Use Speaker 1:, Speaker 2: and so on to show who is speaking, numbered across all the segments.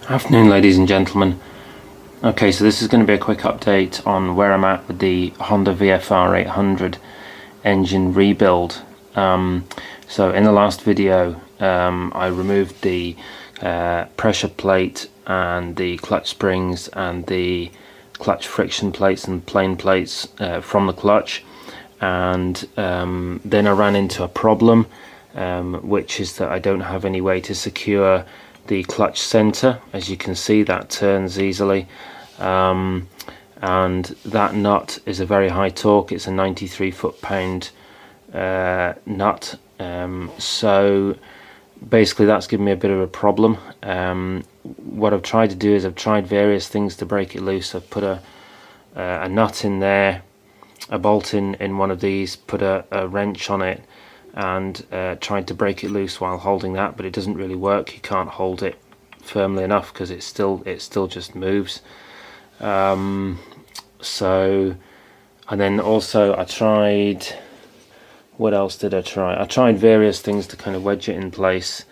Speaker 1: Afternoon, ladies and gentlemen. Okay, so this is going to be a quick update on where I'm at with the Honda VFR800 engine rebuild. So in the last video I removed the pressure plate and the clutch springs and the clutch friction plates and plain plates from the clutch, and then I ran into a problem, which is that I don't have any way to secure the clutch center. As you can see, that turns easily, and that nut is a very high torque. It's a 93 foot-pound nut, so basically that's given me a bit of a problem. What I've tried to do is I've tried various things to break it loose. I've put a nut in there, a bolt in one of these, put a wrench on it, and tried to break it loose while holding that, but it doesn't really work. You can't hold it firmly enough because it still just moves. And then also I tried, what else did I try? I tried various things to kind of wedge it in place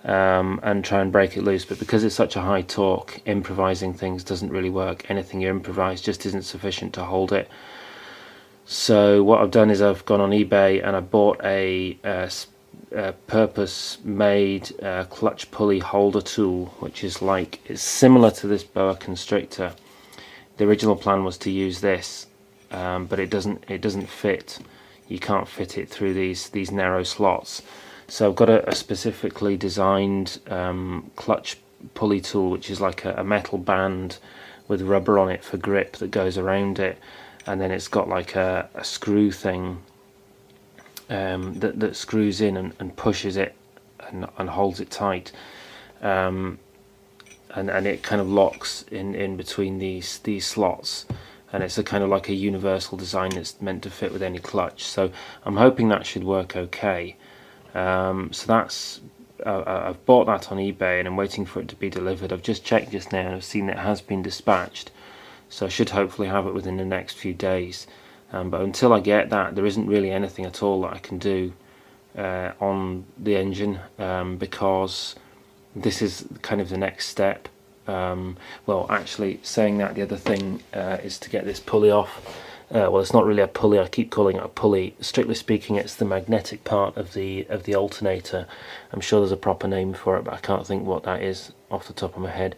Speaker 1: and try and break it loose, but because it's such a high torque, improvising things doesn't really work. Anything you improvise just isn't sufficient to hold it. So what I've done is I've gone on eBay and I bought a purpose-made clutch pulley holder tool, which is it's similar to this boa constrictor. The original plan was to use this, but it doesn't fit. You can't fit it through these narrow slots. So I've got a specifically designed clutch pulley tool, which is like a metal band with rubber on it for grip that goes around it. And then it's got like a screw thing that screws in and pushes it and holds it tight, and it kind of locks in between these slots, and it's a kind of like a universal design that's meant to fit with any clutch. So I'm hoping that should work okay. So that's I've bought that on eBay and I'm waiting for it to be delivered. I've just checked just now and I've seen it has been dispatched. So I should hopefully have it within the next few days. But until I get that, there isn't really anything at all that I can do on the engine, because this is kind of the next step. Well, actually, saying that, the other thing is to get this pulley off. Well, it's not really a pulley. I keep calling it a pulley. Strictly speaking, it's the magnetic part of the alternator. I'm sure there's a proper name for it, but I can't think what that is off the top of my head.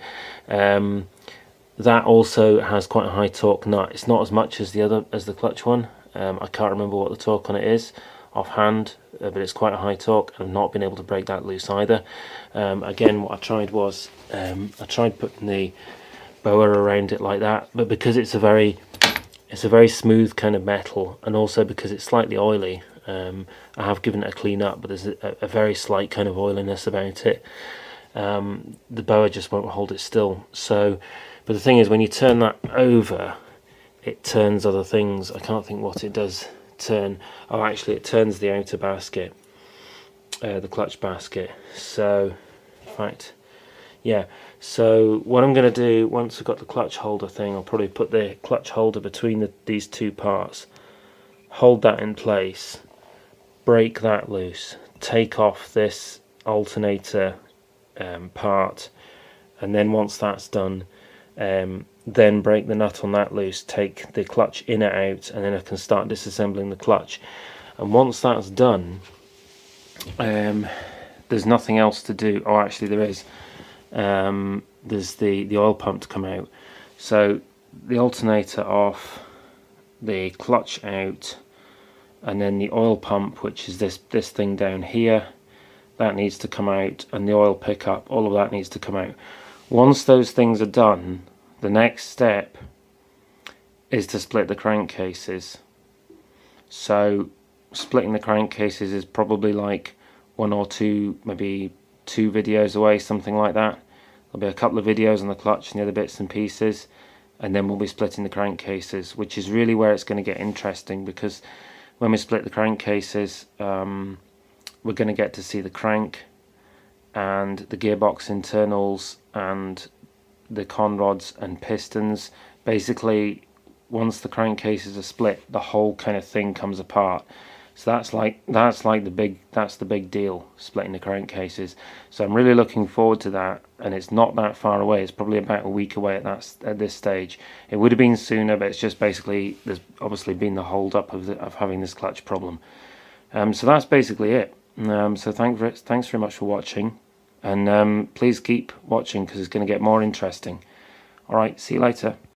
Speaker 1: That also has quite a high torque nut. It's not as much as the clutch one. I can't remember what the torque on it is offhand, but it's quite a high torque. I've not been able to break that loose either. Again, what I tried was I tried putting the boa around it like that, but because it's a very smooth kind of metal, and also because it's slightly oily, I have given it a clean up, but there's a very slight kind of oiliness about it. The boa just won't hold it still. So. But the thing is, when you turn that over, it turns other things. I can't think what it does turn. Oh, actually, it turns the outer basket, the clutch basket. So, in fact, yeah. So what I'm going to do, once I've got the clutch holder thing, I'll probably put the clutch holder between these two parts, hold that in place, break that loose, take off this alternator part, and then once that's done, then break the nut on that loose, take the clutch inner out, and then I can start disassembling the clutch. And once that's done, there's nothing else to do. Oh, actually there is. There's the oil pump to come out. So the alternator off, the clutch out, and then the oil pump, which is this thing down here, that needs to come out, and the oil pickup, all of that needs to come out. Once those things are done, the next step is to split the crankcases. So splitting the crankcases is probably like one or two, maybe 2 videos away, something like that. There'll be a couple of videos on the clutch and the other bits and pieces, and then we'll be splitting the crankcases, which is really where it's going to get interesting, because when we split the crankcases, we're going to get to see the crank and the gearbox internals and the con rods and pistons. Basically, once the crankcases are split, the whole kind of thing comes apart. So that's the big deal, splitting the crankcases. So I'm really looking forward to that, and it's not that far away. It's probably about a week away at this stage. It would have been sooner, but it's just basically there's obviously been the hold up of having this clutch problem. So that's basically it. So thanks very much for watching, and please keep watching because it's going to get more interesting. All right, see you later.